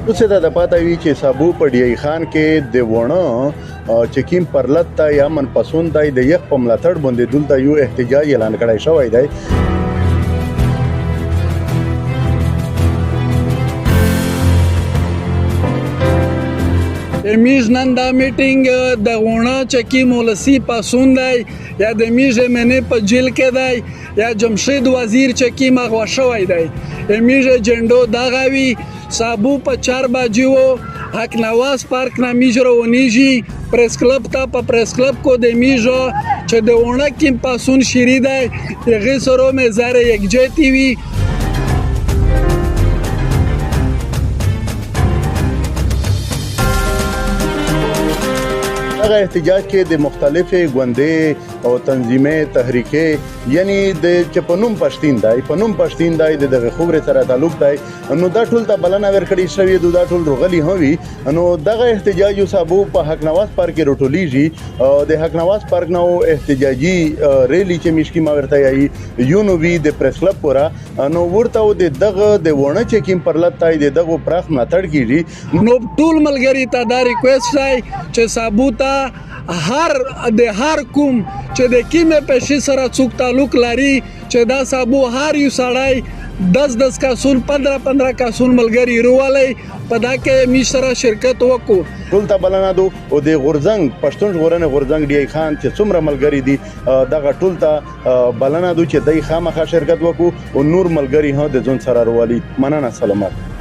اوس ته د پاته وی چې سابو په ډی خان کې د ونه چې کیم پرلط ته یا من پسوند دی د یخ په ملاتړ باندې دلته یو احتجاج اعلان کړی شوی دی. میز نن دا میټینګ د غوڼه چکی مولسی پاسون دی یا د میز منې په جیل کې دی یا جمشید وزیر چکی مغوا شوی دی. میز جندو دغوی سابو په 4 بجې و حق نواز پارک نه میز روانیږي پریس کلب ته په پریس کلب کو د میز چې د غوڼه کې پاسون شری دی هغه سره مزار یکجهتی وی. هغه احتجاج کې د مختلفې ګوندې او تنظیمې تحریکې یعنی د چپنوم پښتین دی د خبره سره تعلق دی نو دا ټول ته بلنه ورکړی شوی دا ټول رغلی هوي نو دغه احتجاج سابو په حق نواز پارک کې روټولیږي او د حق نواز پارک نو احتجاجي ریلی چې مشکی ما ورته یي یونو وی د پریس کلب پورا نو ورته دغه د ونه چې کیم پرلط تای دغه پراخ ماتړ کیږي نو ټول ملګری ته دا ریکوست دی چې سابو ته هر کوم چې د کیمه پېښې سره څوک تعلق لري چې دا سابو هر یو سړی 10 کاسون 15 کاسون ملګری روالي په دا کې می سره شرکت وکړو. ټول ته بلنه دو او د غورزنګ پښتون ژغورنې غورزنګ ډی خان چې څومره ملګری دي دغه ټول ته بلنه دو چې دای خامخا شرکت وکړو او نور ملګری هم د ځون سره روالي. مننه، سلامات.